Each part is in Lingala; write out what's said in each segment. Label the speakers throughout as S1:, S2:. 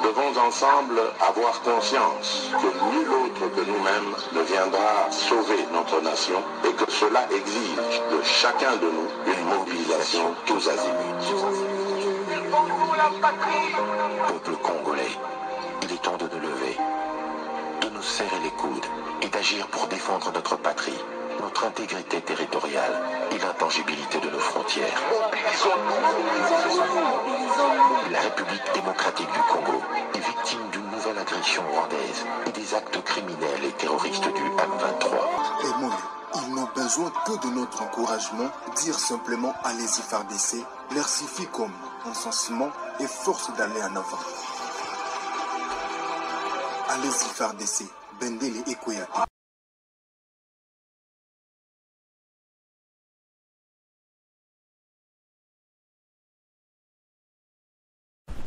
S1: Nous devons ensemble avoir conscience que nul autre que nous-mêmes ne viendra sauver notre nation et que cela exige de chacun de nous une mobilisation tous azimuts.
S2: Peuple congolais, il est temps de nous lever, de nous serrer les coudes et d'agir pour défendre notre patrie, notre intégrité territoriale et l'intangibilité de nos frontières. La République démocratique du Congo est victime d'une nouvelle agression rwandaise et des actes criminels et terroristes du M23.
S3: Et moi, ils n'ont besoin que de notre encouragement. Dire simplement allez-y FARDC leur suffit comme encensement et force d'aller en avant. Allez-y FARDC, Bendele et Koyate.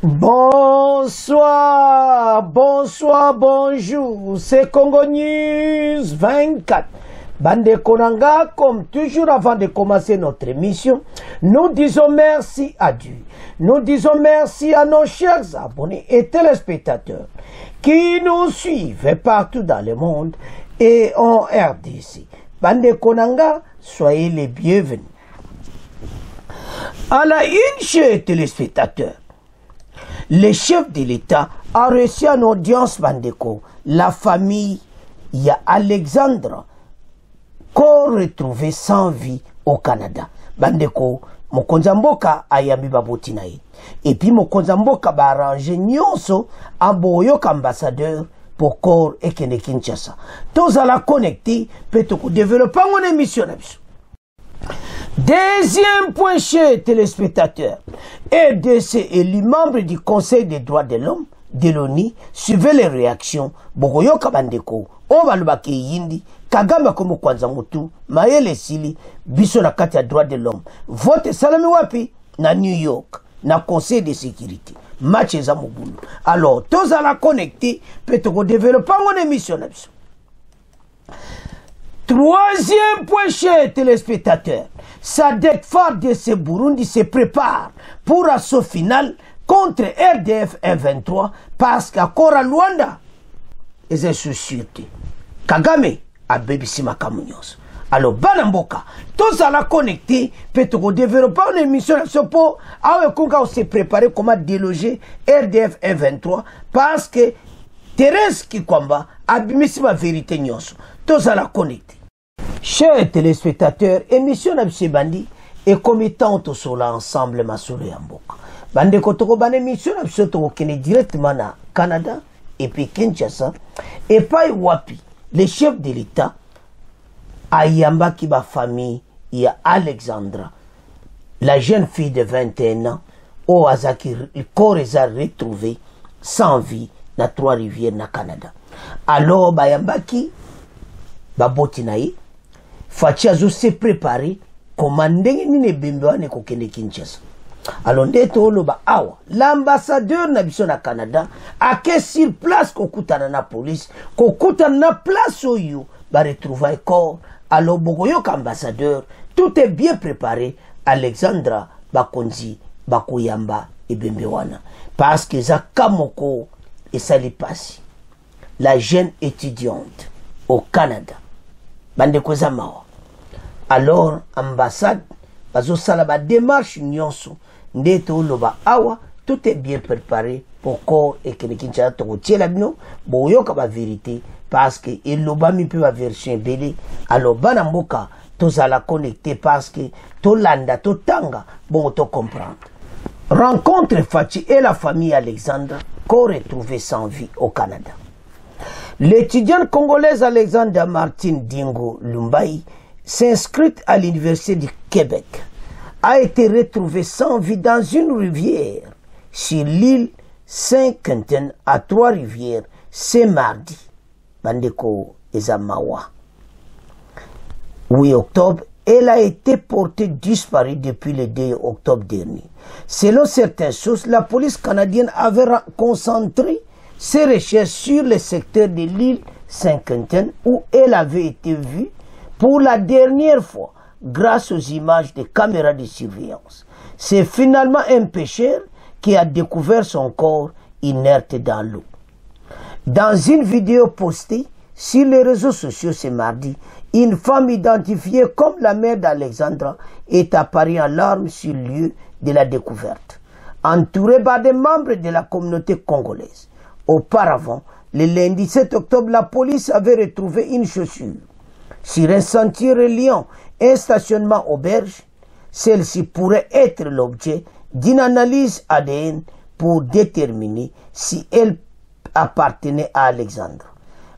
S4: Bonsoir, bonsoir, bonjour, c'est Congo News 24. Bande Konanga, comme toujours avant de commencer notre émission, nous disons merci à Dieu. Nous disons merci à nos chers abonnés et téléspectateurs qui nous suivent partout dans le monde et en RDC. Bande Konanga, soyez les bienvenus. À la une, chers téléspectateurs, le chef de l'État a reçu en audience Bandeko, la famille Alexandre, qu'on retrouvait sans vie au Canada. Bandeko, Mokonzamboka ayambi babotinaï. Et puis Mokonzamboka ba arrangé nyonso amboyo ambassadeur pour corps et Kene Kinshasa. Tous à la connecter, peut-être développer une émission. Deuxième point, chers téléspectateurs, RDC élu membre du Conseil des droits de l'homme de l'ONU suivait les réactions. Bogoyoka Bandeko, Obalubake Yindi, Kagame Komo Kwanzamutu, Maëlle Sili, Biso na kati ya droits de l'homme. Vote salami wapi na New York, na Conseil de sécurité. Match za Mobulu. Alors, tous à la connecter, peut-être développer une émission. Troisième point, chers téléspectateurs, Sadek FARDC Burundi se prépare pour assaut final contre RDF M23 parce qu'à Kora Luanda, ils sont sûreté. Kagame a bébissima Kamunyos. Alors, Banamboka, tous à la connecter, peut-être développer une émission pour se préparer comment déloger RDF M23 parce que Thérèse Kikwamba a bébissima vérité Nyos. Tous à la connecter. Chers téléspectateurs, émission Nabse Bandi et commettant sur l'ensemble Massoulé Amboka. Bande Kotoko ban émission Nabse Tokene directement na Canada et puis Kinshasa et pas Wapi, le chef de l'État Ayamba Kiba famille, il y a Alexandra, la jeune fille de 21 ans, au Azaki, le corps est retrouvé sans vie na Trois-Rivières na Canada. Alors Bayambaki Babotinaï Fachiazo s'est préparé commandé ni bimboane ko kende Kinshasa. Alors ndeto loba awa l'ambassadeur na biso na Canada a que sur place ko kutana na police ko kutana na place oyo ba retrouver corps. Alors bogoyo ambassadeur tout est bien préparé. Alexandra Bakonzi Bakuyamba et Bembewana parce que za kamoko et sali passi la jeune étudiante au Canada bande koza mawa. Alors ambassade bazo salaba démarche nyonso ndeto loba awa tout est bien préparé pour corps et que Kinshasa to tiela bino boyoka ba vérité parce que il loba mi peu ba version belé. Alors banamboka tous à la connecter parce que to landa to tanga bon to comprendre. Rencontre Fachi et la famille Alexandre qu'on retrouvé sans vie au Canada. L'étudiante congolaise Alexandra Martine Dingo Lumbai s'inscrit à l'Université du Québec, a été retrouvée sans vie dans une rivière sur l'île Saint-Quentin à Trois-Rivières ce mardi. Bandeko Ezamawa. 8 octobre, elle a été portée disparue depuis le 2 octobre dernier. Selon certaines sources, la police canadienne avait concentré ses recherches sur le secteur de l'île Saint-Quentin où elle avait été vue pour la dernière fois grâce aux images des caméras de surveillance. C'est finalement un pêcheur qui a découvert son corps inerte dans l'eau. Dans une vidéo postée sur les réseaux sociaux ce mardi, une femme identifiée comme la mère d'Alexandra est apparue en larmes sur le lieu de la découverte, entourée par des membres de la communauté congolaise. Auparavant, le lundi 7 octobre, la police avait retrouvé une chaussure sur un sentier reliant un stationnement auberge. Celle-ci pourrait être l'objet d'une analyse ADN pour déterminer si elle appartenait à Alexandre.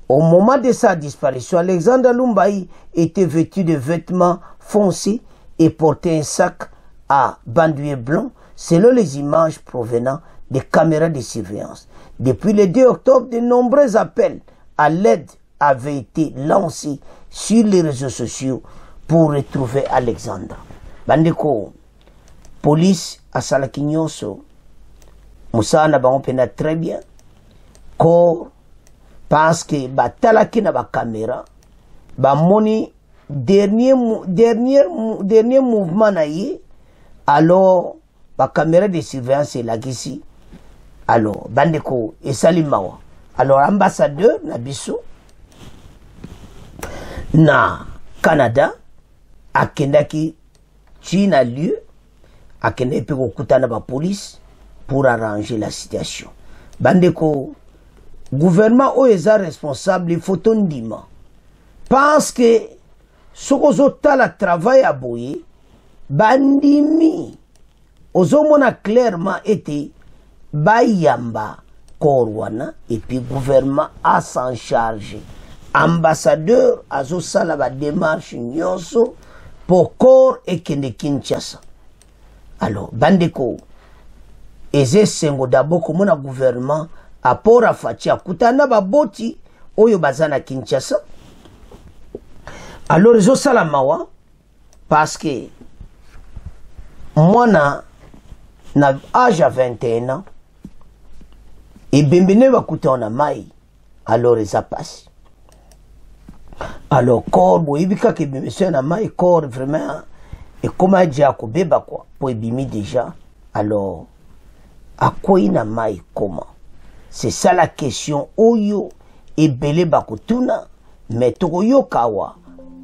S4: Au moment de sa disparition, Alexandre Lumbai était vêtu de vêtements foncés et portait un sac à bandoulier blanc, selon les images provenant des caméras de surveillance. Depuis le 2 octobre, de nombreux appels à l'aide avaient été lancés sur les réseaux sociaux pour retrouver Alexandre. Bandeko, police à Salakinyoso, Moussana ba pena très bien, corps, parce que ba talaki na ba caméra, ba moni dernier mouvement na ye, alors ba caméra de surveillance est là ici. Alors bandeko et salimawa. Alors ambassadeur na biso na Canada akendaki China lieu akende pe kokutana ba police pour arranger la situation. Bandeko gouvernement o eza responsable il faut tondima parce que sokozo tala travail à boye bandimi ozomona clairement été bayamba korwana et puis gouvernement a s'en charge. Ambassadeur azosala ba démarche nyonso pour corps et kende Kinshasa. Alors bandeko eze sengo d'abord comme na gouvernement apora fatia kutana ba boti oyo bazana Kinshasa. Alors zo sala mawa parce que moi na âge à 21 ans et bembene ba kutana mai alors ça passe. Alors corps boibika ke bemesena na mai corps vraiment et comment dire ko beba quoi pour bimi déjà. Alors à quoi ina mai comment? C'est ça la question oyo et belé bakutuna mais toyo kawa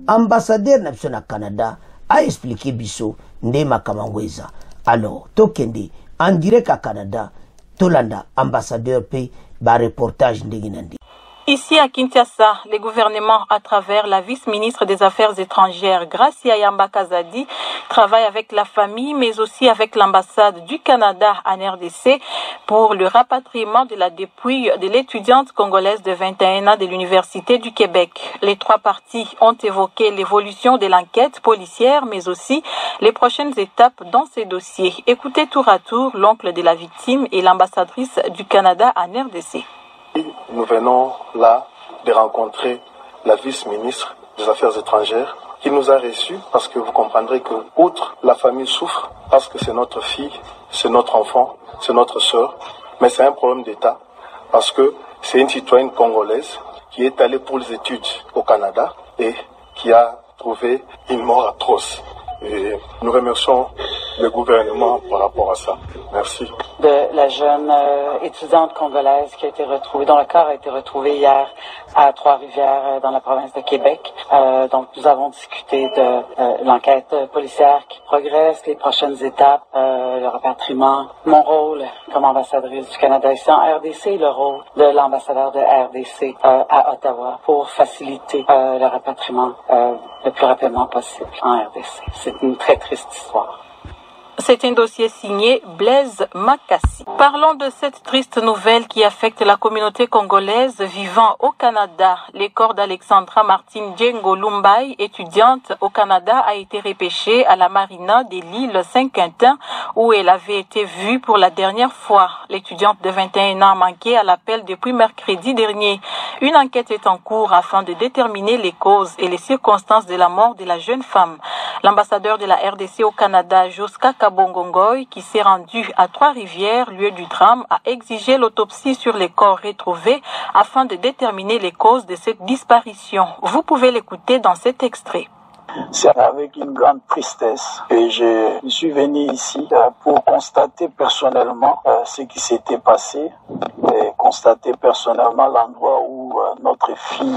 S4: ambassadeur na Canada a expliqué biso ndema kamangweza. Alors tokende en direct à Canada tolanda ambassadeur pe ba reportage ndeginandi.
S5: Ici à Kinshasa, le gouvernement, à travers la vice-ministre des Affaires étrangères, Gracia Yamba Kazadi, travaille avec la famille, mais aussi avec l'ambassade du Canada en RDC pour le rapatriement de la dépouille de l'étudiante congolaise de 21 ans de l'Université du Québec. Les trois parties ont évoqué l'évolution de l'enquête policière, mais aussi les prochaines étapes dans ces dossiers. Écoutez tour à tour l'oncle de la victime et l'ambassadrice du Canada en RDC.
S6: Nous venons là de rencontrer la vice-ministre des Affaires étrangères qui nous a reçus parce que vous comprendrez que, outre la famille souffre, parce que c'est notre fille, c'est notre enfant, c'est notre sœur, mais c'est un problème d'État parce que c'est une citoyenne congolaise qui est allée pour les études au Canada et qui a trouvé une mort atroce. Et nous remercions le gouvernement par rapport à ça. Merci.
S7: De la jeune étudiante congolaise qui a été retrouvée, dont le corps a été retrouvé hier à Trois-Rivières dans la province de Québec. Donc nous avons discuté de l'enquête policière qui progresse, les prochaines étapes, le rapatriement, mon rôle comme ambassadrice du Canada ici en RDC et le rôle de l'ambassadeur de RDC à Ottawa pour faciliter le rapatriement le plus rapidement possible en RDC. C'est une très triste histoire.
S5: C'est un dossier signé Blaise Makassi. Parlons de cette triste nouvelle qui affecte la communauté congolaise vivant au Canada. Le corps d'Alexandra Martine Djengo Lumbai, étudiante au Canada, a été repêché à la marina de l'île Saint-Quentin où elle avait été vue pour la dernière fois. L'étudiante de 21 ans a manqué à l'appel depuis mercredi dernier. Une enquête est en cours afin de déterminer les causes et les circonstances de la mort de la jeune femme. L'ambassadeur de la RDC au Canada, Joska Kabongongoy, qui s'est rendu à Trois-Rivières, lieu du drame, a exigé l'autopsie sur les corps retrouvés afin de déterminer les causes de cette disparition. Vous pouvez l'écouter dans cet extrait.
S8: C'est avec une grande tristesse que je suis venu ici pour constater personnellement ce qui s'était passé, et constater personnellement l'endroit où notre fille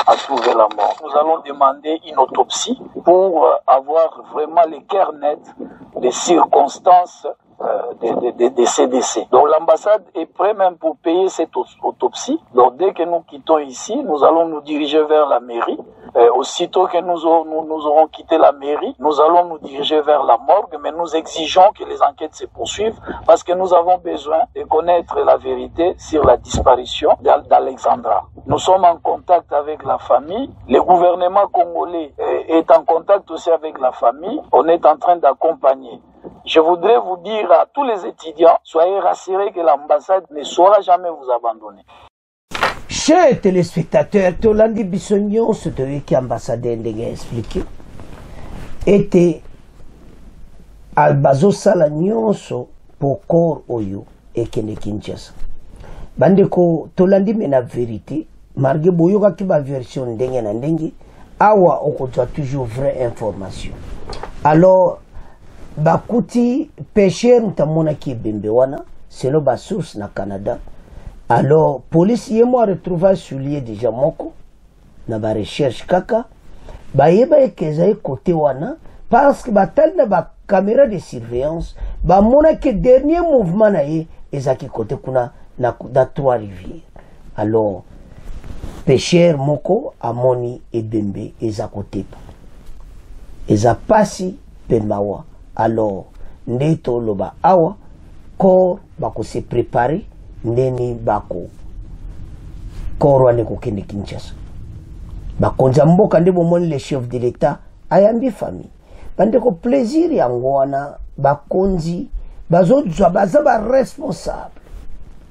S8: a trouvé la mort. Nous allons demander une autopsie pour avoir vraiment les cœurs nets des circonstances de ces décès. Donc l'ambassade est prête même pour payer cette autopsie. Donc dès que nous quittons ici, nous allons nous diriger vers la mairie. Aussitôt que nous aurons quitté la mairie, nous allons nous diriger vers la morgue, mais nous exigeons que les enquêtes se poursuivent parce que nous avons besoin de connaître la vérité sur la disparition d'Alexandra. Nous sommes en contact avec la famille. Le gouvernement congolais est en contact aussi avec la famille. On est en train d'accompagner. Je voudrais vous dire à tous les étudiants, soyez rassurés que l'ambassade ne saura jamais vous abandonner.
S4: Chers téléspectateurs, Tolandi Bissognon, ce qui ambassadeur ndenge expliqué, était albazo sala nyonso pour corps oyo ekende Kinshasa. Bandeko Tolandi mena vérité, marge boyoka ki ba version ndenge na ndenge, awa okozwa toujours vraie information. Alors bakuti pêcheur ntamona ki bembe wana, selon ba source na Canada. Alors, police yemo a retrouvé sur lieu déjà moko na ba recherche kaka ba yeba ekezaye côté wana parce que batal na ba caméra de surveillance ba mona que dernier mouvement na ye ezaki côté kuna na Trois-Rivières. Alors, pêcheur moko amoni ebembe eza côté pa eza pasi pemawa. Alors, ndeto loba awa corps bako se préparer ndeni bako korwa ne kokende Kinshasa bakonza mboka nde bomoni le chef de l'état ayambi famille bande ko plaisir yango wana bakonzi bazozwa baza ba responsable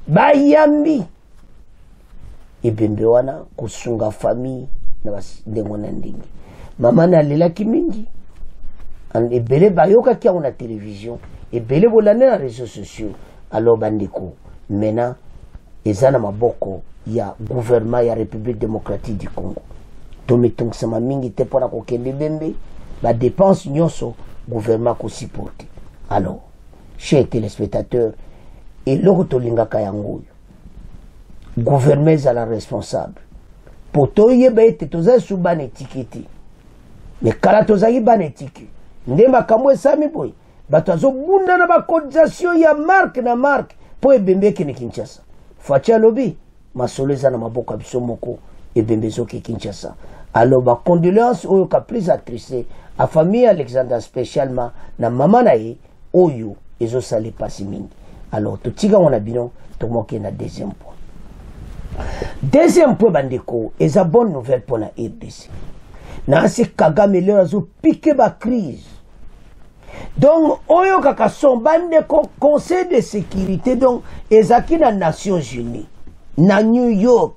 S4: bayambi ebembe wana kusunga famille na ndengo na ndingi mama na lelaki mingi and ebele bayoka kia na télévision ebele bolane na réseaux sociaux. Alors bandeko maintenant ezana maboko ya gouvernement ya République démocratique du Congo tometung sama mingi te pona ko kende bembe ba dépense nyonso gouvernement ko supporter. Alors chers téléspectateurs et l'autre lingaka yango gouvernement est la responsable poto yeba ete toza subane tikiti mais kala toza yibane tikiti ndemba kamwe sami boy bato azobunda na ba cotisation ya marque na marque po ebembe kene Kinshasa facha lobi masoleza na maboka biso moko ebembe zoki Kinshasa. Alors ba condoléances oyo ka plus attristé a famille Alexandra spécialement na mama na ye oyo ezo sali pasi mingi. Alors totika on a bino to moke na deuxième point. Deuxième point bandeko eza bonne nouvelle pour la RDC. Na si Kagame le azo piqué ba crise. Donc oyo kaka son bandeko conseil de sécurité donc ezaki na Nations Unies na New York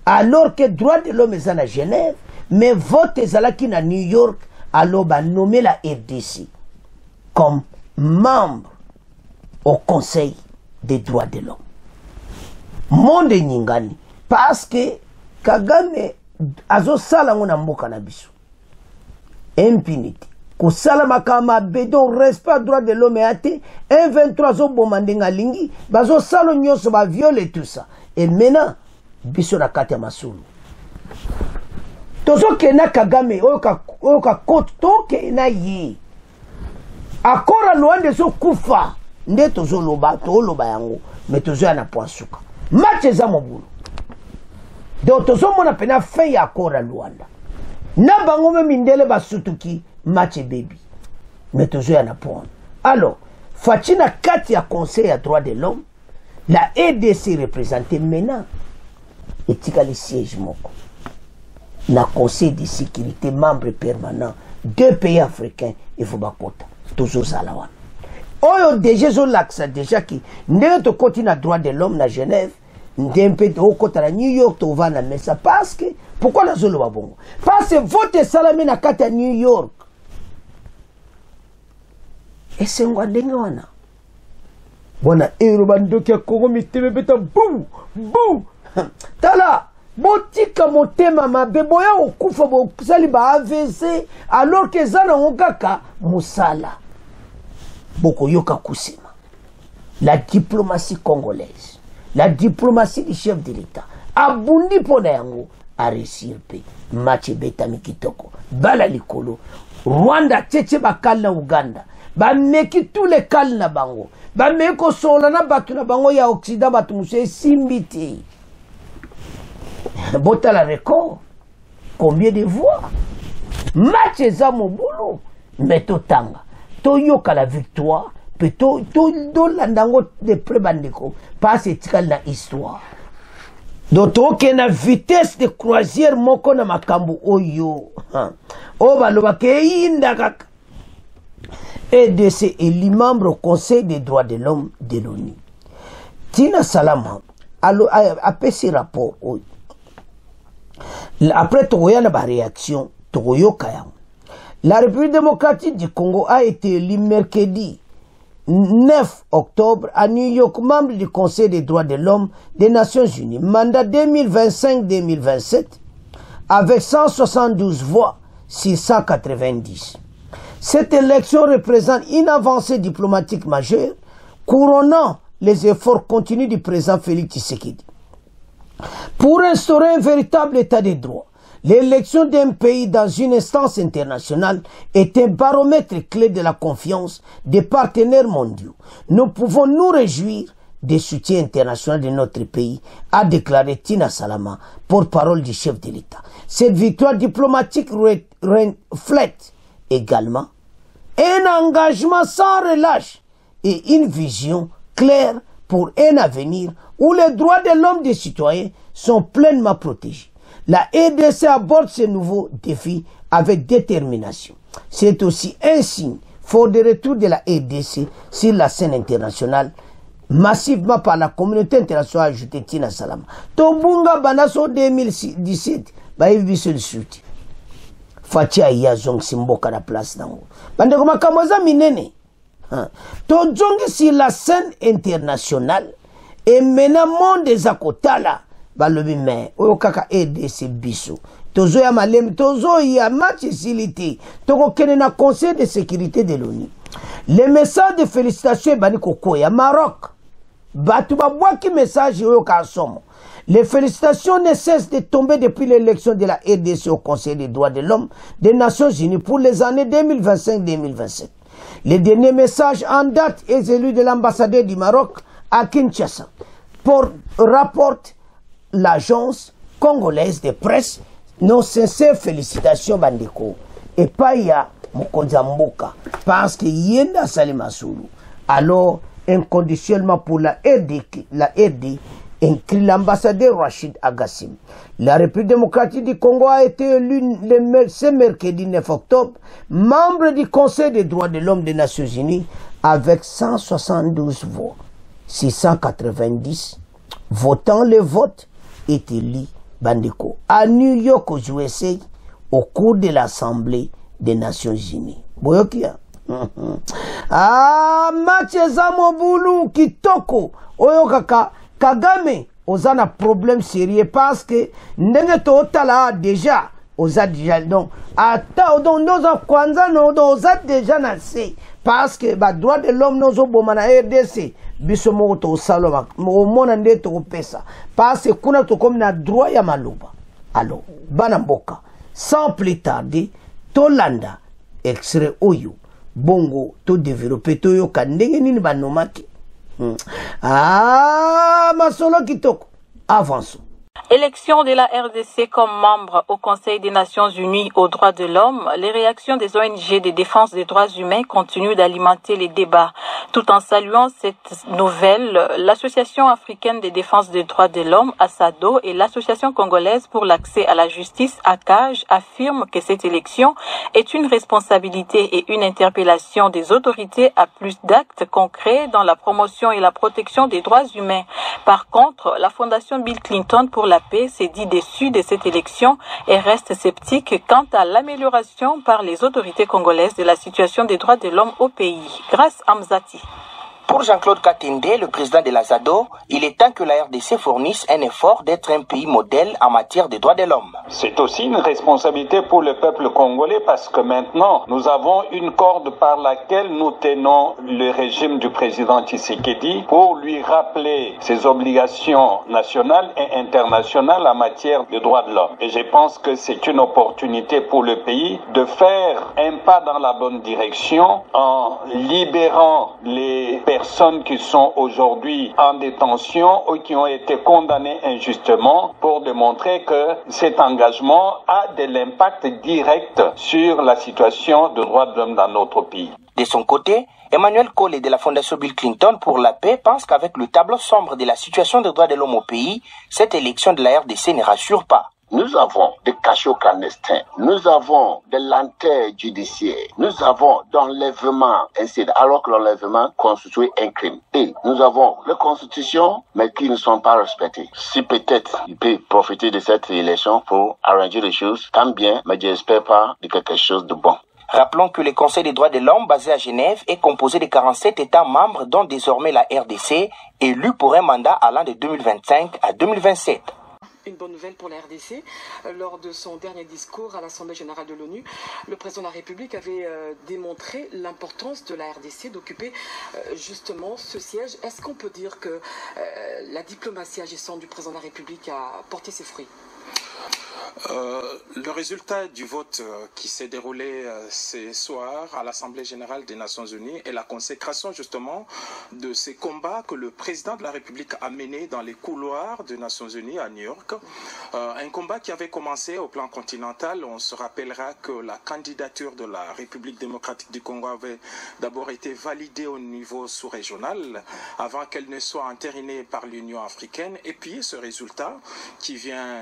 S4: alors que droit de l'homme est à Genève mais vote ezalaki na New York alors ba nommer la RDC comme membre au conseil des droits de l'homme monde nyingani parce que Kagame azo sala ngona mboka na biso impunité kosala makama bedon respect droit de l'homme ate 123 zo bomandenga lingi bazo salo nyonso ba violer tout ça et maintenant biso na kati ya masulu tozo kena Kagame oka koto ke na yi akora loande zo kufa nde tozo loba to loba yango mais tozo na poisuka match za mobulu donc tozo mona pena fin ya akora Luanda na bango me mindele basutuki match baby mais toujours na point. Alors Fatina kati ya conseil à droit de l'homme la RDC représentée maintenant etika le siège moko na conseil de sécurité membre permanent 2 pays africains et faut bakota toujours salawan oyo déjà zo l'axe déjà qui ndenge to continue na droit de l'homme na Genève ndempe to kota na New York to va na mesa parce que pourquoi na zolo babongo parce que vote salami na kata New York et c'est ngwa ndenge wana bona ero bandoki ya Kongo miteme beta bou bou tala botika motema mabe boya okufa bosali ba AVC alors que eza nango kaka mosala bokoyoka kusema. La diplomatie congolaise, la diplomatie du chef de l'État abundi pona yango a réussir pe match betami kitoko bala likolo. Rwanda tchétché bakal na Uganda ba meki tous les kal na bango ba meko sola na batu na bango ya Occident batu muse simbiti bota la record combien de voix match eza mobulu meto tanga to yoka la victoire pe to landango de prebandeko passe etikali na histoire. Donc toke na vitesse de croisière moko na makambo oyo o baloba ke inda kaka EDC est membre au Conseil des droits de l'homme de l'ONU. Tina Salama après ce rapport après tokoya na ba réaction tokoyoka yango. La République démocratique du Congo a été élu mercredi 9 octobre à New York, membre du Conseil des droits de l'homme des Nations Unies, mandat 2025-2027, avec 172 voix sur 190. Cette élection représente une avancée diplomatique majeure, couronnant les efforts continus du président Félix Tshisekedi. Pour instaurer un véritable état de droit, l'élection d'un pays dans une instance internationale est un baromètre clé de la confiance des partenaires mondiaux. Nous pouvons nous réjouir des soutiens internationaux de notre pays, a déclaré Tina Salama, porte-parole du chef de l'État. Cette victoire diplomatique reflète également un engagement sans relâche et une vision claire pour un avenir où les droits de l'homme des citoyens sont pleinement protégés. La RDC aborde ce nouveau défi avec détermination. C'est aussi un signe fort de retour de la RDC sur la scène internationale, massivement par la communauté internationale, ajouté Tina Salama. Tobunga Banaso 2017, Baïbi se le soutient. Fatia Yazong Simboka la place nango. Bande koma kamoza minene. Tojongi sur la scène internationale et maintenant monde des akotala. Balobi mais oyo kaka EDC biso tozo ya malem tozo ya match silité toko kene na conseil de sécurité de l'ONU. Les messages de félicitations bani koko ya Maroc batu babwaki message oyo ka somo. Les félicitations ne cessent de tomber depuis l'élection de la RDC au Conseil des droits de l'homme des Nations Unies pour les années 2025-2027. Le dernier message en date est celui de l'ambassadeur du Maroc à Kinshasa rapporte l'agence congolaise de presse. Nos sincères félicitations bandeko et pas ya Mokonzamboka parce que yenda Salimasulu alors inconditionnellement pour la RD inclut l'ambassadeur Rachid Agassim. La République démocratique du Congo a été élue ce mercredi 9 octobre membre du Conseil des droits de l'homme des Nations Unies avec 172 voix. 690 votant le vote est élu bandeko à New York aux USA au cours de l'Assemblée des Nations Unies. Boyokia. Match Zamobulu kitoko oyo kaka Kagame ozana problème sérieux parce que ndenge totala déjà oza déjà donc ata donc nous en kwanza no oza déjà nassé parce que ba droit de l'homme nozo boma na RDC biso moko to saloma mo mona nde to pesa parce que kuna to comme na droit ya maloba. Alors bana mboka sans plus tarder tolanda extrait oyo bongo to développer to yo kandenge nini banomaki masolo kitoko avançons.
S5: Élection de la RDC comme membre au Conseil des Nations Unies aux droits de l'homme, les réactions des ONG de défense des droits humains continuent d'alimenter les débats. Tout en saluant cette nouvelle, l'Association africaine de défense des droits de l'homme, ASADO, et l'Association congolaise pour l'accès à la justice, ACAJ, affirment que cette élection est une responsabilité et une interpellation des autorités à plus d'actes concrets dans la promotion et la protection des droits humains. Par contre, la Fondation Bill Clinton pour la paix s'est dit déçue de cette élection et reste sceptique quant à l'amélioration par les autorités congolaises de la situation des droits de l'homme au pays. Grâce à Mzati.
S9: Pour Jean-Claude Katende, le président de la ZADO, il est temps que la RDC fournisse un effort d'être un pays modèle en matière des droits de l'homme.
S10: C'est aussi une responsabilité pour le peuple congolais parce que maintenant, nous avons une corde par laquelle nous tenons le régime du président Tshisekedi pour lui rappeler ses obligations nationales et internationales en matière de droits de l'homme. Et je pense que c'est une opportunité pour le pays de faire un pas dans la bonne direction en libérant les personnes qui sont aujourd'hui en détention ou qui ont été condamnées injustement pour démontrer que cet engagement a de l'impact direct sur la situation de droits de l'homme dans notre pays.
S9: De son côté, Emmanuel Collet de la Fondation Bill Clinton pour la paix pense qu'avec le tableau sombre de la situation des droits de l'homme au pays, cette élection de la RDC ne rassure pas.
S11: Nous avons des cachots clandestins, nous avons des lanternes judiciaires, nous avons d'enlèvement, alors que l'enlèvement constitue un crime. Et nous avons les constitutions, mais qui ne sont pas respectées. Si peut-être il peut profiter de cette élection pour arranger les choses, tant bien, mais j'espère pas de quelque chose de bon.
S9: Rappelons que le Conseil des droits de l'homme basé à Genève est composé de 47 États membres, dont désormais la RDC, élue pour un mandat allant de 2025 à 2027.
S12: Une bonne nouvelle pour la RDC. Lors de son dernier discours à l'Assemblée générale de l'ONU, le président de la République avait démontré l'importance de la RDC d'occuper justement ce siège. Est-ce qu'on peut dire que la diplomatie agissante du président de la République a porté ses fruits ?
S13: Le résultat du vote qui s'est déroulé ce soir à l'Assemblée générale des Nations Unies est la consécration justement de ces combats que le président de la République a menés dans les couloirs des Nations Unies à New York. Un combat qui avait commencé au plan continental. On se rappellera que la candidature de la République démocratique du Congo avait d'abord été validée au niveau sous-régional avant qu'elle ne soit entérinée par l'Union africaine. Et puis ce résultat qui vient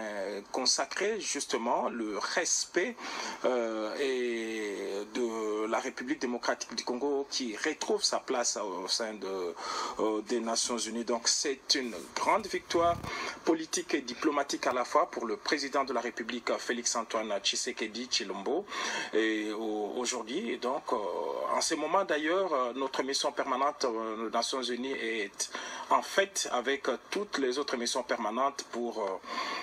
S13: consacrer justement le respect et de la République démocratique du Congo qui retrouve sa place au sein des Nations Unies. Donc c'est une grande victoire politique et diplomatique à la fois pour le président de la République Félix-Antoine Tshisekedi Tshilombo. Et aujourd'hui, donc en ce moment d'ailleurs, notre mission permanente aux Nations Unies est en fait avec toutes les autres missions permanentes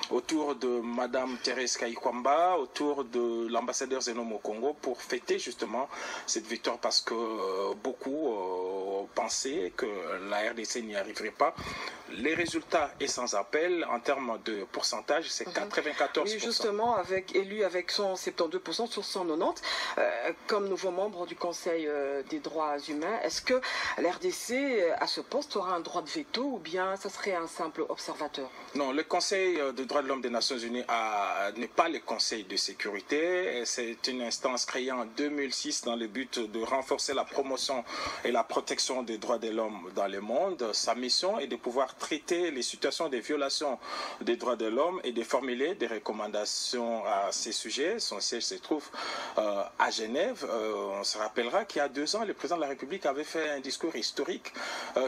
S13: autour de Madame Thérèse Kayikwamba, autour de l'ambassadeur Zenom au Congo pour fêter justement cette victoire parce que beaucoup pensaient que la RDC n'y arriverait pas. Les résultats est sans appel en termes de pourcentage, c'est 94%.
S12: Oui, justement, élu avec 172% sur 190, comme nouveau membre du Conseil des droits humains, est-ce que la RDC à ce poste aura un droit de veto ou bien ça serait un simple observateur?
S13: Non, le Conseil des droits de l'homme des Nations Unies n'est pas le Conseil de sécurité. C'est une instance créée en 2006 dans le but de renforcer la promotion et la protection des droits de l'homme dans le monde. Sa mission est de pouvoir traiter les situations de violation des droits de l'homme et de formuler des recommandations à ces sujets. Son siège se trouve à Genève. On se rappellera qu'il y a 2 ans, le président de la République avait fait un discours historique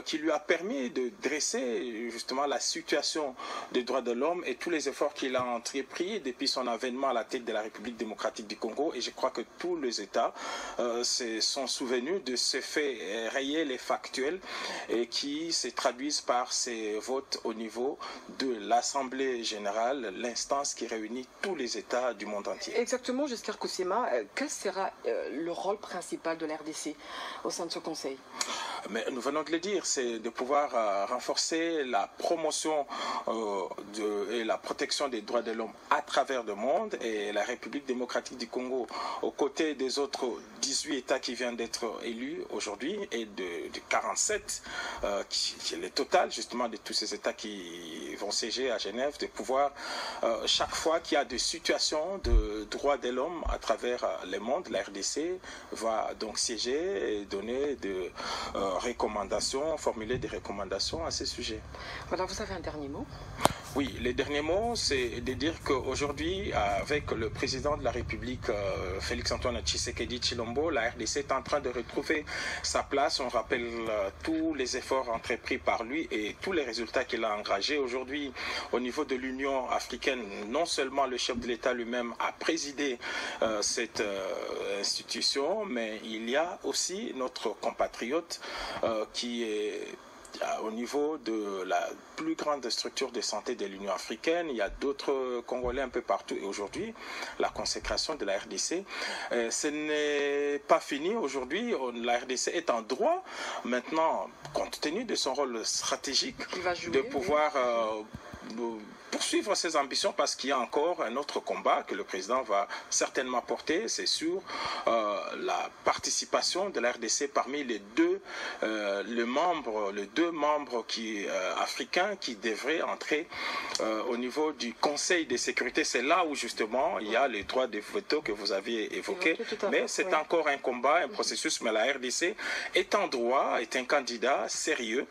S13: qui lui a permis de dresser justement la situation des droits de l'homme et tous les efforts qu'il a entrepris depuis son avènement à la tête de la République démocratique du Congo. Et je crois que tous les États se sont souvenus de ces faits réels et factuels et qui se traduisent par ces votes au niveau de l'Assemblée générale, l'instance qui réunit tous les États du monde entier.
S12: Exactement, Giscard Koussima, quel sera le rôle principal de l'RDC au sein de ce Conseil?
S13: Mais nous venons de le dire, c'est de pouvoir renforcer la promotion et la protection des droits de l'homme à travers le monde, et la République démocratique du Congo, aux côtés des autres 18 États qui viennent d'être élus aujourd'hui, et de 47, qui est le total justement de tous ces États qui vont siéger à Genève, de pouvoir, chaque fois qu'il y a des situations de droits de l'homme à travers le monde, la RDC va donc siéger et donner des recommandations, formuler des recommandations à ces sujets.
S12: Voilà, vous avez un dernier mot?
S13: Oui, les derniers mots, c'est de dire qu'aujourd'hui, avec le président de la République, Félix-Antoine Tshisekedi Tshilombo, la RDC est en train de retrouver sa place. On rappelle tous les efforts entrepris par lui et tous les résultats qu'il a engagés. Aujourd'hui, au niveau de l'Union africaine, non seulement le chef de l'État lui-même a présidé cette institution, mais il y a aussi notre compatriote qui est au niveau de la plus grande structure de santé de l'Union africaine. Il y a d'autres Congolais un peu partout. Et aujourd'hui, la consécration de la RDC, ce n'est pas fini. Aujourd'hui, la RDC est en droit, maintenant, compte tenu de son rôle stratégique, de pouvoir poursuivre ses ambitions, parce qu'il y a encore un autre combat que le président va certainement porter, c'est sur la participation de la RDC parmi les deux membres africains qui devraient entrer au niveau du Conseil de sécurité. C'est là où justement il y a les droits de veto que vous aviez évoqués, mais c'est encore un combat, un processus, mais la RDC est en droit, est un candidat sérieux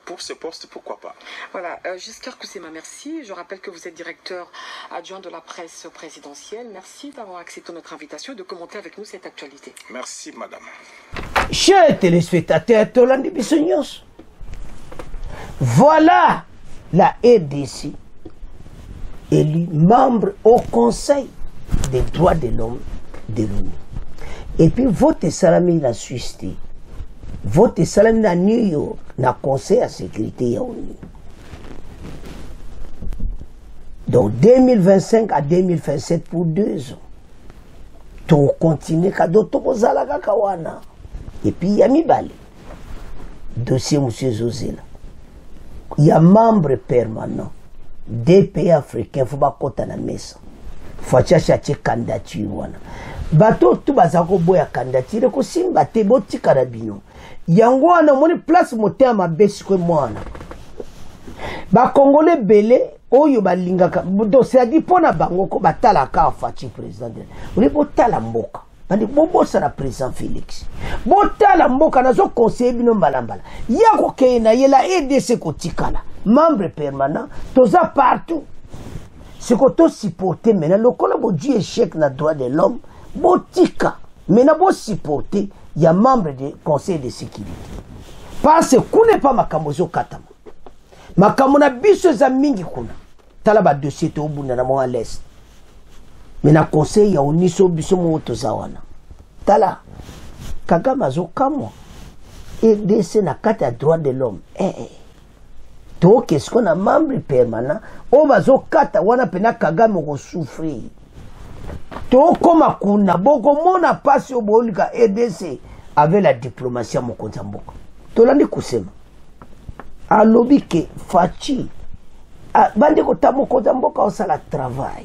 S13: pour ce poste, pourquoi pas.
S12: Voilà, Giscard Koussema, merci. Je rappelle que vous êtes directeur adjoint de la presse présidentielle. Merci d'avoir accepté notre invitation et de commenter avec nous cette actualité.
S13: Merci, madame.
S4: Chers téléspectateurs, Tolandi Bissonios, voilà la RDC élu membre au Conseil des droits de l'homme de l'ONU. Et puis, votre salami la Suisse, votre salami la New York, na Conseil à sécurité à l'ONU. Donc 2025 à 2027 pour 2 ans. To continue kadoto kozala kakawana. Et puis il y a Mibale. Dossier M. Zozela. Il y a membre permanent des pays africains. Il faut pas qu'on la messe. Il faut chercher candidature. Bato tout bazako boya candidature. Ko simba te boti karabino. Yango wana moni place moté ma besi ko mwana. Ba Congolais belé. Oyo balingaka do c'est-à-dire pona bango ko batala ka fachi président de on botala mboka bandi bobosa na président Félix botala mboka nazo conseiller bino mbalambala yako keina yela RDC ko tikala membre permanent toza partout ce que to supporter maintenant le kola bo du échec na droit de l'homme botika maintenant bo supporter ya membre du conseil de sécurité parce que kune pas makambo zo katama makamuna biso za mingi kuna tala ba dossier to bunda na mo à l'est mais na conseil ya uniso biso mo to zawana tala Kagame zo kamwa RDC na kati ya droit de l'homme to qu'est-ce qu'on a membre permanent o bazo kata wana pena Kagame ko souffrir to koma kuna boko mona pasi obolika RDC avec la diplomatie mo konza mboka to landi kusema alobi ke fachi bande ko tamoko mboka osala travail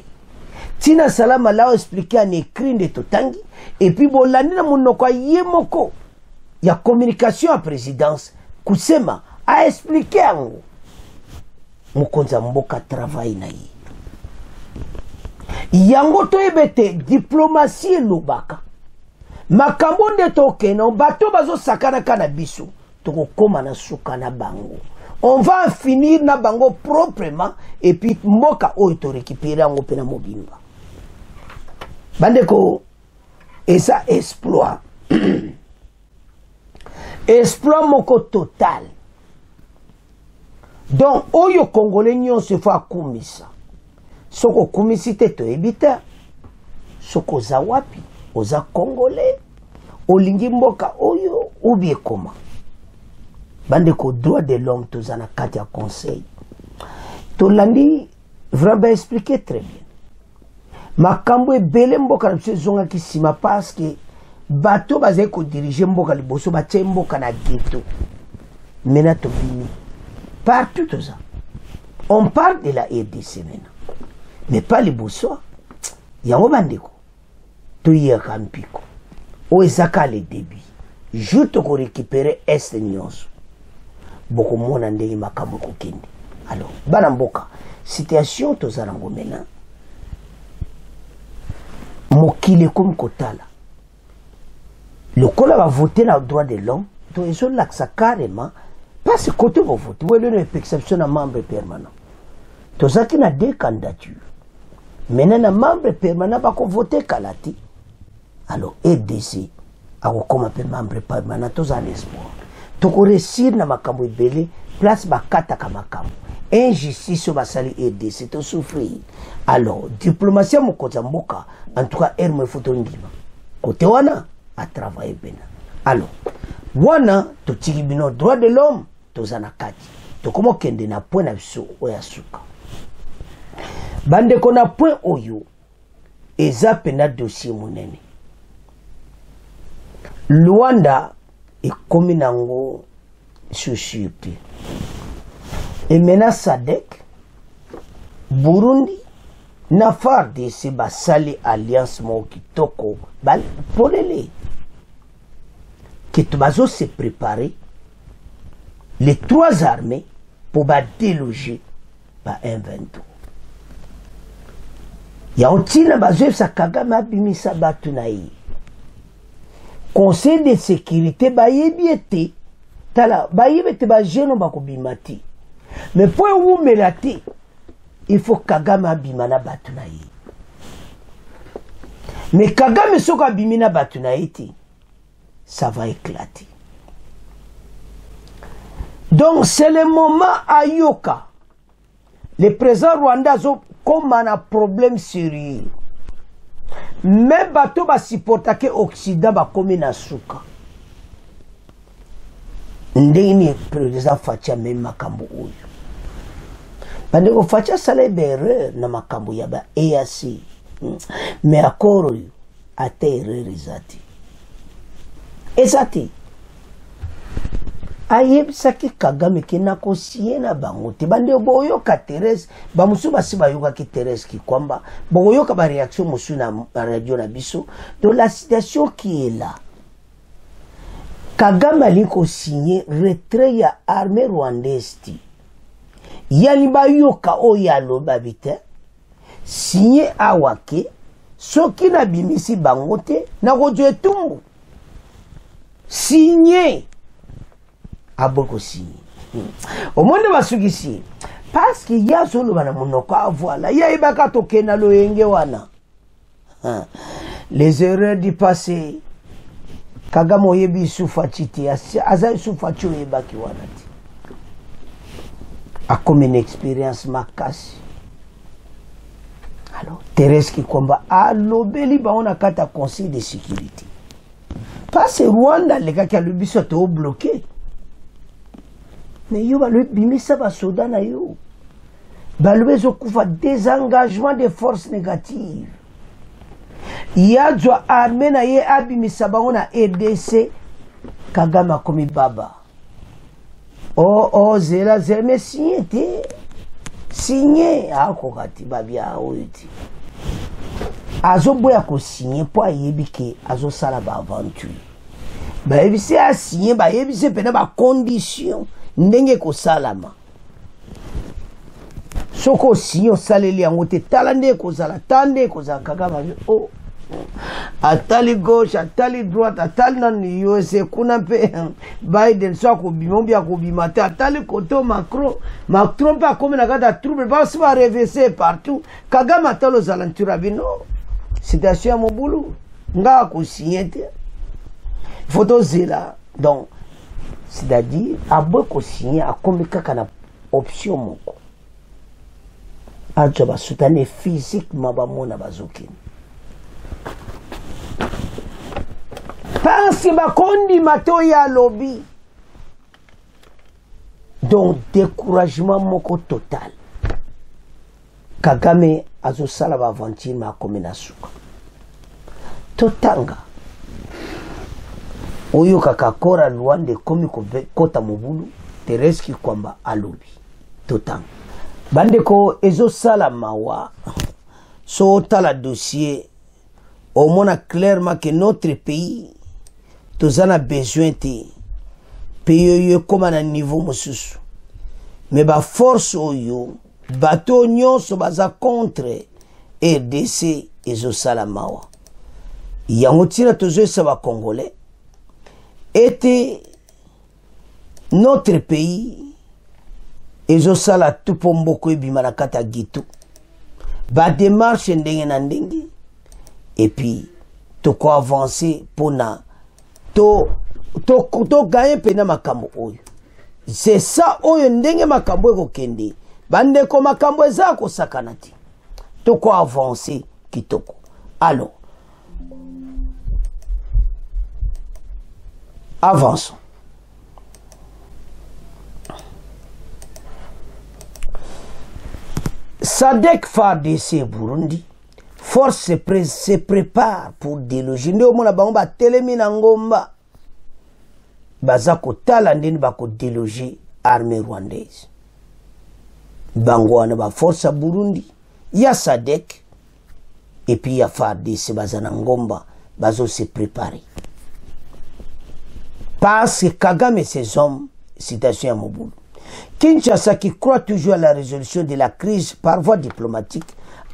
S4: tina salama lao expliquer en écrit de totangi et puis bolandi na monoko yemoko ya communication à présidence kusema a expliquer ango mokonza mboka travail na yi yango to ebete diplomatie lobaka makambo nde tokena bato bazo sakana kana biso toko koma na suka na bango. On va en finir na bango proprement et puis mboka oyo to récupérer ngo pena mobimba. Bandeko et ça exploit. Exploit moko total. Donc oyo congolais nyon se fa kumisa. Soko kumisite to ebita. Soko za wapi? Oza congolais. Olingi mboka oyo ubie koma. Bande ko droit de l'homme tozana kati ya conseil. Tolandi vraiment expliquer très bien. Makambo ebele mboka na biso zonga kisima parce que bato bazai ko diriger mboka liboso batie mboka na ghetto. Mena to bini. Partout tout ça. On parle de la RDC maintenant. Mais pas liboso. Yango bandeko. To yeka mpiko. O ezaka le début. Juste ko récupérer est nyonso. Beaucoup mona ndenge makambo ko kende. Alors, bana mboka, situation tozala ngo maintenant. Mokile comme kotala. Le kola va voter le droit de l'homme, donc ils ont l'accès carrément parce que côté va voter. Vous avez une exception à membre permanent. tozaki na 2 candidatures. Maintenant na membre permanent bako voter kalati. Alors RDC akokoma pe membre permanent tozana espoir. Toko réussir na makambo ebele place bakata ka makambo. Injustice au basali RDC to souffrir. Alors diplomatie mokoza mboka en tout cas ermo foto ndima. Côté wana a travailler bena. Alors wana to tiki bino droit de l'homme tozana kati. To komo kende na point na biso oya suka. Bande kona point oyo eza pena dossier monene. Luanda ekomi nango sussurte. Et maintenant SADC, Burundi, na FARDC basali alliance mo kitoko bal polele. Que tubazo se préparer les 3 armées pour déloger par M23. Ya ontina bazo sa Kagame abimisa batu na yi. Conseil de sécurité bayebiete tala bayebete ba jeno bakobimati. Mais pour où melati, il faut Kagame abimana batu na yi. Mais Kagame soka abimina batu na yi, ça va éclater. Donc c'est le moment à Yoka. Le président Rwanda comme un problème sérieux. Même bateau va supporter que l'Occident va comme na suka. Ndeni président Facha même makambo oyo. Bandeko Facha sala erreur na makambo ya ba EAC. Mais akoro yo ate erreur ezati. Ezati. Ayebisaki Kagame kena kosie na bango te bande boyoka Thérèse bamusu basi bayoka ki Thérèse ki kwamba boyoka ba réaction musu na radio na biso de la situation qui est là. Kagame aliko signé retrait ya armée rwandaise ti. Yani bayoka oya loba bite signé awake soki na bimisi bango te na kojo etumbu. Signé aboko signé. Au monde basukisi parce que ya solo bana monoko voilà ya ibaka tokena loyenge wana. Les erreurs du passé Kagame oyebi sufachiti aza sufachi oyebaki wana ti. A comme une expérience makasi. Alors Thérèse qui combat a lobeli ba on a kata conseil de sécurité. Parce que Rwanda les gars qui a le biso to bloqué. Mais yo ba le bimisa ba soda na yo. Ba le bezo kufa désengagement des forces négatives. Ya jwa armée na ye abimisa ba on a RDC Kagame komi baba. Oh zela mais signé akokati babia oyiti. Azo boya ko signé po ayebi ke azo sala ba aventure. Ba yebisi a signé ba yebisi pena ba condition ndenge ko salama. Soko signé saleli yango te talande ko sala tande ko za Kagame oh atali gauche atali droite atali nan USA kuna pe Biden soit ko bimobia ko bimata atali koto Macron pas comme na gada trouble pas se va reverser partout Kagame atalo zalantura bino situation mo boulot nga ko signer photo zela donc c'est-à-dire abo ko signer a comme kaka na option moko ajo ba soutenir physiquement ba mona bazokini. Parce que bakondi mato ya lobby. Donc découragement moko total. Kagame azo sala ba aventure ma komena suka. Totanga. Oyo kakakora Luande komi kota mobulu Tereski kwamba alobi. Totanga. Bandeko ezo sala mawa. So tala dossier. Au moins clairement que notre pays tous en a besoin de pays comme à un niveau mususu. Mais ba force oyo bateau nyonso baza contre RDC ezo salamawa. Yango tira tozo saba congolais était notre pays ezo sala tupo mboko ebima na kata gitu ba démarche ndenge na ndenge et puis toko avancer pona to gagner pena makambo oyo. C'est ça oyo ndenge makambo ekokende bandeko makambo eza kosakana ti toko avancer kitoko. Alors avançons. Sadek FARDC Burundi force se prépare pour déloger nde omona bango batelemi na ngomba baza kotala ndeni bako déloger armée rwandaise bango wana ba force à Burundi ya Sadek et puis ya FARDC baza na ngomba bazo se préparer parce que Kagame et ses hommes citation ya Mobulu Kinshasa, qui croit toujours à la résolution de la crise par voie diplomatique,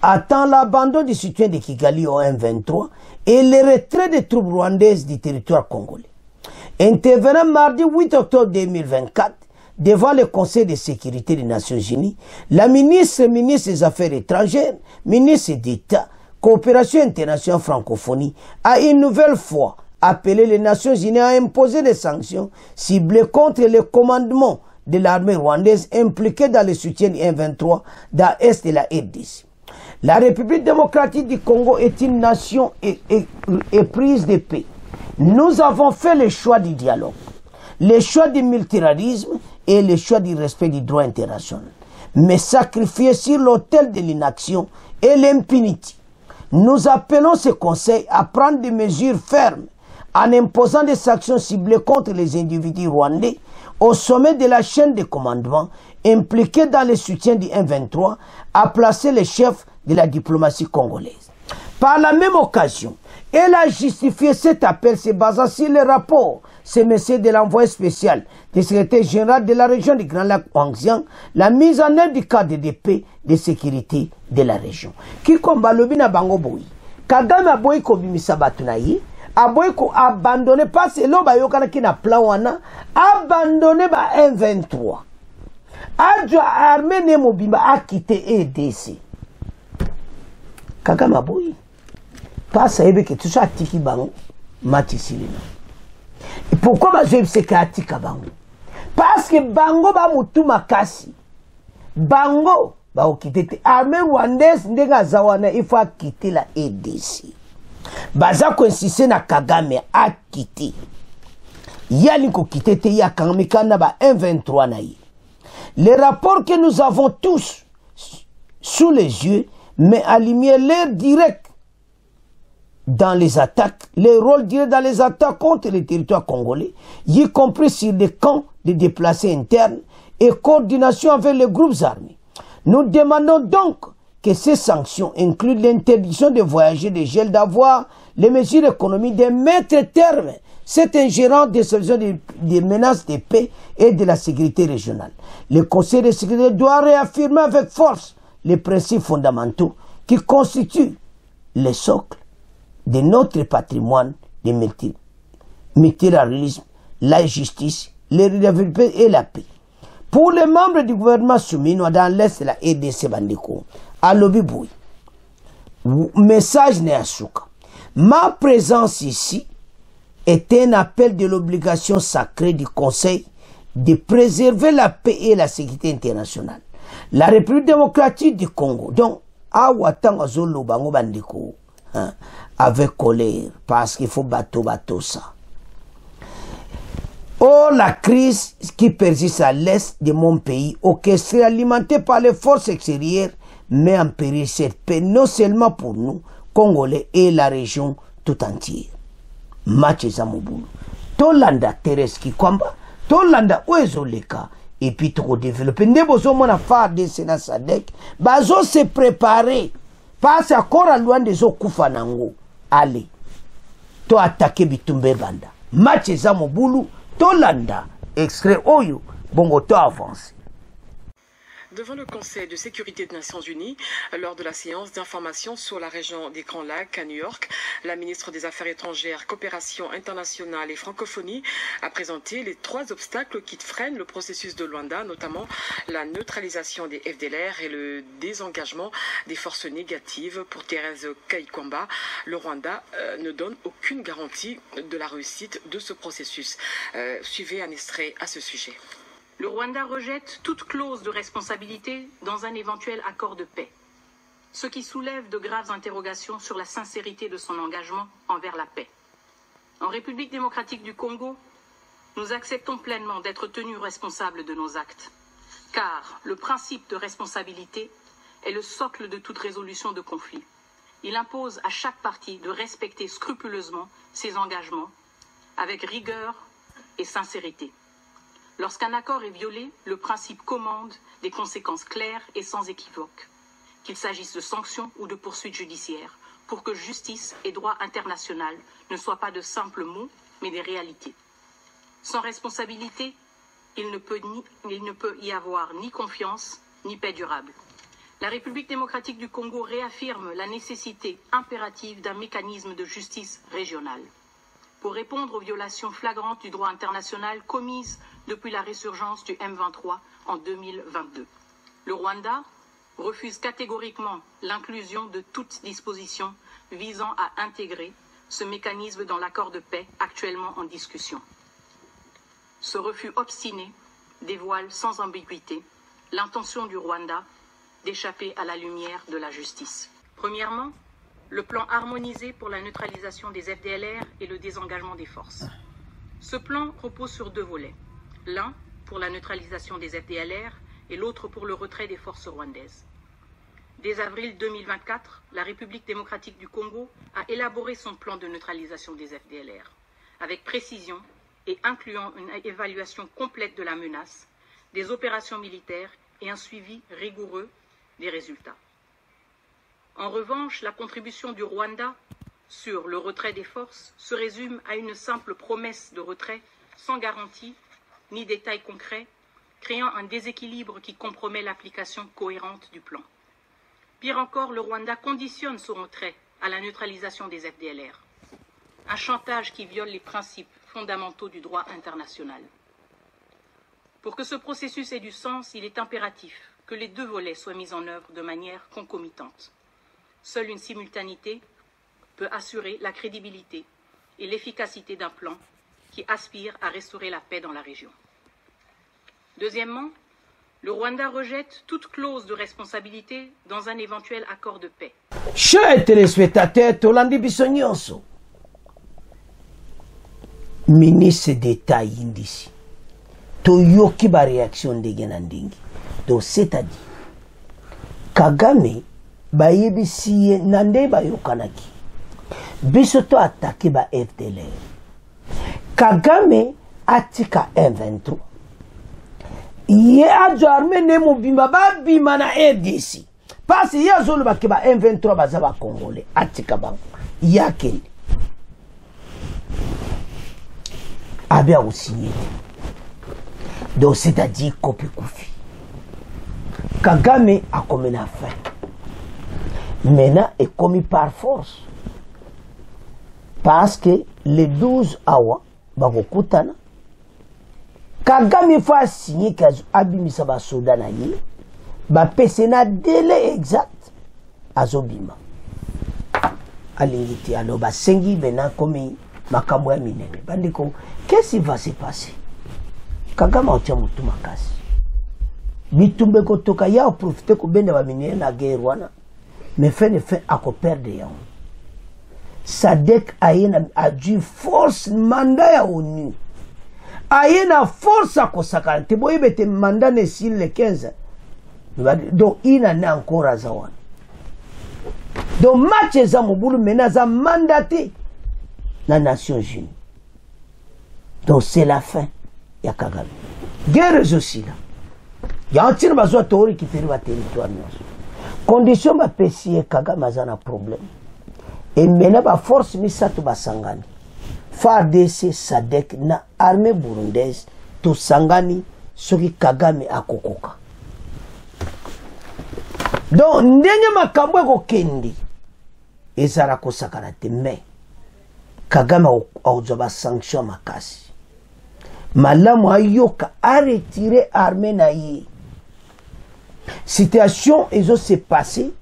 S4: attend l'abandon du soutien de Kigali au M23 et le retrait des troupes rwandaises du territoire congolais. Intervenant mardi 8 octobre 2024 devant le Conseil de sécurité des Nations Unies, la ministre des Affaires étrangères, ministre d'État, coopération internationale francophonie, a une nouvelle fois appelé les Nations Unies à imposer des sanctions ciblées contre le commandement de l'armée rwandaise impliquée dans le soutien du M23 dans l'Est de la RDC. La République démocratique du Congo est une nation éprise de paix. Nous avons fait le choix du dialogue, le choix du multilatérisme et le choix du respect du droit international, mais sacrifié sur l'autel de l'inaction et l'impunité. Nous appelons ce Conseil à prendre des mesures fermes en imposant des sanctions ciblées contre les individus rwandais au sommet de la chaîne de commandement impliqués dans le soutien du M23, à placer les chefs de la diplomatie congolaise. Par la même occasion, elle a justifié cet appel se basant sur le rapport CMC de l'envoyé spécial du secrétaire général de la région du Grand Lac Wangxiang, la mise en œuvre du cadre de paix de sécurité de la région. Qui combat le bina bango boui. Kagame a boui kobimisa batunayi, aboy ko abandonné parce que l'on bayokana ki na plan wana abandonné ba M23 adjo armée ne mobimba a quitté EDC Kagame aboy parce que tout ça tiki bango matisilina. Et pourquoi ba je se katika bango parce que bango ba mutu makasi bango ba okité armée rwandaise ndenga zawana il faut quitter la EDC. Baza ko insisté na Kagame a quitté. Yali ko quitté te ya Kagame ba M23 na yi. Les rapports que nous avons tous sous les yeux mais à lumière l'air direct dans les attaques, les rôles directs dans les attaques contre les territoires congolais, y compris sur des camps de déplacés internes et coordination avec les groupes armés. Nous demandons donc que ces sanctions incluent l'interdiction de voyager, des gels d'avoir, les mesures économiques, de mettre terme cette ingérence des solutions des menaces de paix et de la sécurité régionale. Le Conseil de sécurité doit réaffirmer avec force les principes fondamentaux qui constituent le socle de notre patrimoine de multilatéralisme, la justice, l'irréversibilité et la paix. Pour les membres du gouvernement soumis dans l'Est de la RDC Bandeko, à Lobiboui, message Néasuka. Ma présence ici est un appel de l'obligation sacrée du Conseil de préserver la paix et la sécurité internationale. La République démocratique du Congo, donc, avec colère, parce qu'il faut bateau ça. Oh, la crise qui persiste à l'est de mon pays, orchestrée, alimentée par les forces extérieures, met en péril cette paix, non seulement pour nous, Congolais, et la région tout entière. Mathieu Mobulu. Tolanda Tereski Kwamba, Tolanda Oezoleka, et puis trop développer. Ndebozo mona FARDC na Sadek, bazo se préparer, parce à kora loin des okufa nango. Allez, to attaquer Bitumbe Banda. Mathieu Mobulu, Tolanda, extrait Oyo, bongo to avance.
S12: devant le Conseil de sécurité des Nations Unies, lors de la séance d'information sur la région des Grands Lacs à New York, la ministre des Affaires étrangères, Coopération internationale et Francophonie a présenté les 3 obstacles qui freinent le processus de Luanda, notamment la neutralisation des FDLR et le désengagement des forces négatives. Pour Thérèse Kaikwamba, le Rwanda ne donne aucune garantie de la réussite de ce processus. Suivez un extrait à ce sujet.
S14: Le Rwanda rejette toute clause de responsabilité dans un éventuel accord de paix, ce qui soulève de graves interrogations sur la sincérité de son engagement envers la paix. En République démocratique du Congo, nous acceptons pleinement d'être tenus responsables de nos actes, car le principe de responsabilité est le socle de toute résolution de conflit. Il impose à chaque partie de respecter scrupuleusement ses engagements avec rigueur et sincérité. Lorsqu'un accord est violé, le principe commande des conséquences claires et sans équivoque, qu'il s'agisse de sanctions ou de poursuites judiciaires, pour que justice et droit international ne soient pas de simples mots, mais des réalités. Sans responsabilité, il ne peut y avoir ni confiance, ni paix durable. La République démocratique du Congo réaffirme la nécessité impérative d'un mécanisme de justice régionale pour répondre aux violations flagrantes du droit international commises depuis la résurgence du M23 en 2022. Le Rwanda refuse catégoriquement l'inclusion de toute disposition visant à intégrer ce mécanisme dans l'accord de paix actuellement en discussion. Ce refus obstiné dévoile sans ambiguïté l'intention du Rwanda d'échapper à la lumière de la justice. Premièrement, le plan harmonisé pour la neutralisation des FDLR et le désengagement des forces. Ce plan repose sur 2 volets. L'un pour la neutralisation des FDLR et l'autre pour le retrait des forces rwandaises. Dès avril 2024, la République démocratique du Congo a élaboré son plan de neutralisation des FDLR, avec précision et incluant une évaluation complète de la menace, des opérations militaires et un suivi rigoureux des résultats. En revanche, la contribution du Rwanda sur le retrait des forces se résume à une simple promesse de retrait sans garantie ni détails concrets, créant un déséquilibre qui compromet l'application cohérente du plan. Pire encore, le Rwanda conditionne son retrait à la neutralisation des FDLR, un chantage qui viole les principes fondamentaux du droit international. Pour que ce processus ait du sens, il est impératif que les 2 volets soient mis en œuvre de manière concomitante. Seule une simultanéité peut assurer la crédibilité et l'efficacité d'un plan qui aspire à restaurer la paix dans la région. Deuxièmement, le Rwanda rejette toute clause de responsabilité dans un éventuel accord de paix.
S4: Chers téléspectateurs, Tolandi Bissonyonso, ministre d'État Indisi, Toyoki ba réaction de Genandingi. Donc c'est-à-dire, Kagame bayebisi nande bayokanaki bisoto attaqué ba FDLR. Kagame atika M23 ye ajo arme ne mobimba ba bima na RDC parce que ya zolo bakeba M23 baza ba Congolais atika bango yakende abia osigné. Donc c'est-à-dire copie Koufi Kagame a commis la fin. Maintenant, est commis par force. Parce que les 12 awa, bakokutana, Kagame fa signer qu'abimisa ba soda na ye, ba pese na délai exact azobima. Alingiti alors ba sengi bena komi makambo ya minene. Bandiko, qu'est-ce qui va se passer? Kagame otia mutu makasi. Bitumbe kotoka ya profite ko benda ba minene na guerre wana. Mais fait ne fait à perdre ya. Sadek a dû force mandat ya ONU. Ayena force à kosaka. Te boye bete mandat ne sur le 15. Donc il en a encore à zawan. Donc match za mobulu menaza mandaté na Nations Unies. Donc c'est la fin ya Kagame. Guerre aussi là. Ya antine bazo tori qui peri ba territoire nyonso. Condition ba pesier Kagame azana problème. Et maintenant ba force misato basangani. FARDC SADC na armée burundaise to sangani soki Kagame akokoka. donc ndenge makambo ekokende ezala kosakana te, mais Kagame akozwa basanction makasi malamu ayoka aretire armée na ye. Situation ezo se passé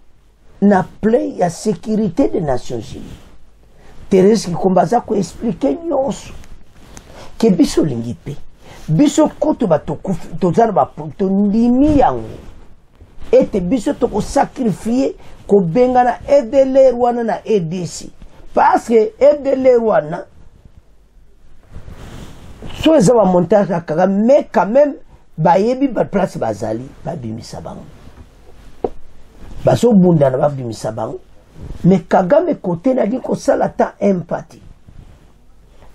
S4: na plein ya sécurité des Nations Unies. Thérèse Kikombaza ko expliquer nyonso ke biso lingi pe biso kutu batokufi tozana baputo ndimi yango ete biso toko sacrifier ko bengana edele wana na EDC parce que edele wana so ezaba montage na Kagame, mais quand même bayebi ba place bazali babimisa bango baso bunda na babimisa bango, mais Kagame côté na di ko sala ta empathy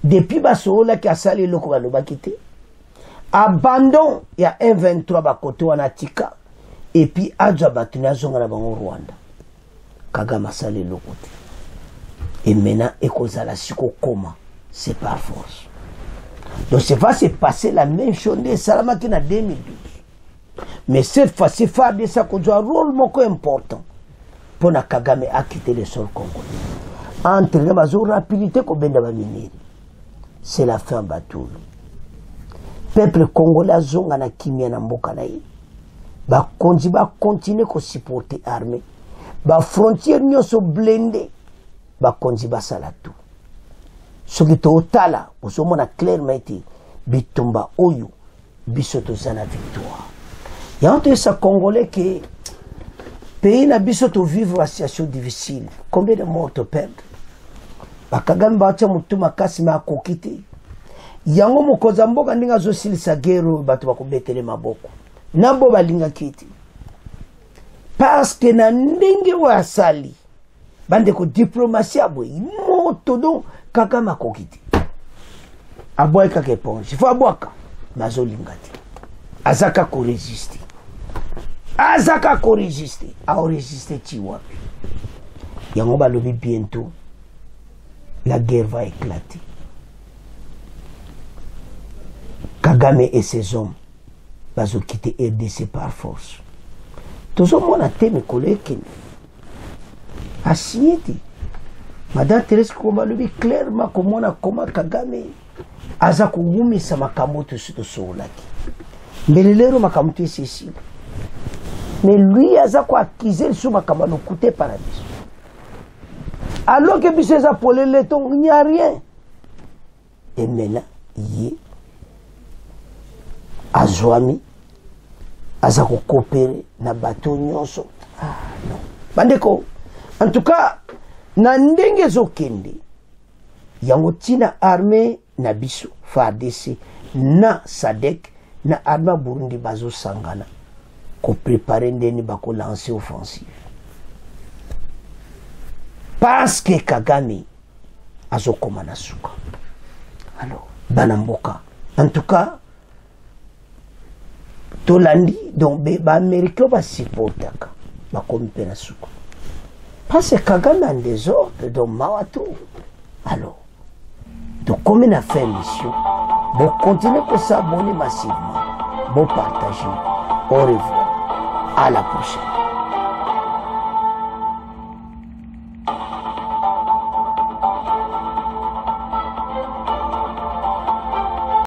S4: depuis baso la ki asali loko balobaki te abandon ya M23 ba côté wana tika et puis adja batuna zonga na bango Rwanda. Kagame asali loko te et maintenant ekozala siko koma c'est par force. Donc ça va se passer la même chose de Salamaki en 2012. Mais cette fois-ci, FARDC a un rôle important pour que Kagame a quitté le sol congolais. Entre les rapidité c'est la fin bateau. Le peuple congolais a na kimia na mboka na ye. Ba continuer à supporter l'armée. Ba frontière nyonso blindé. Ba konzi ba salatu. Ce qui est total, vous avez clairement été bitumba oyo bisoto zana victoire. Il y a entre ces Congolais qui pays na bisoto vivre une situation difficile. Combien de morts te perdent? Bakagame bacha mutuma kasi ma kokite. Yango mokoza mboka ndinga zo silisa gero batu bakobetele maboko. Nabo balinga kiti. Parce que na ndenge wa sali bande ko diplomatie abwe moto donc Kagame kokiti aboy ka keponge faut aboka mazolinga te azaka ko résister a résister ti wapi yango balobi bientôt la guerre va éclater. Kagame et ses hommes bazo quitter RDC par force. Toujours mon athée mes collègues a signé. Madame Thérèse Kikomba lui clairement comment Kagame aza kugumisa makamoto sito solaki. Mbelelero makamoto Cécile. Mais lui aza ko accuser sur makamano coûté paradis. Alors que biso za polele ton il n'y a rien. Et maintenant yé azwami aza ko coopérer na bateau nyonso. Ah non. Bandeko en tout cas na ndenge zokende yango tina armée na biso FARDC na SADC na armée Burundi bazo sangana ko préparer ndeni bako lancer offensive parce que Kagame azokoma na suka. Alors banamboka en tout cas tolandi donc ba américain ba supportaka bakomi pe na suka. Parce que Kagame a des ordres de Mawato. Alors, donc comme on a fait mission, vous continuez pour s'abonner massivement, vous partagez. Au revoir. À la prochaine.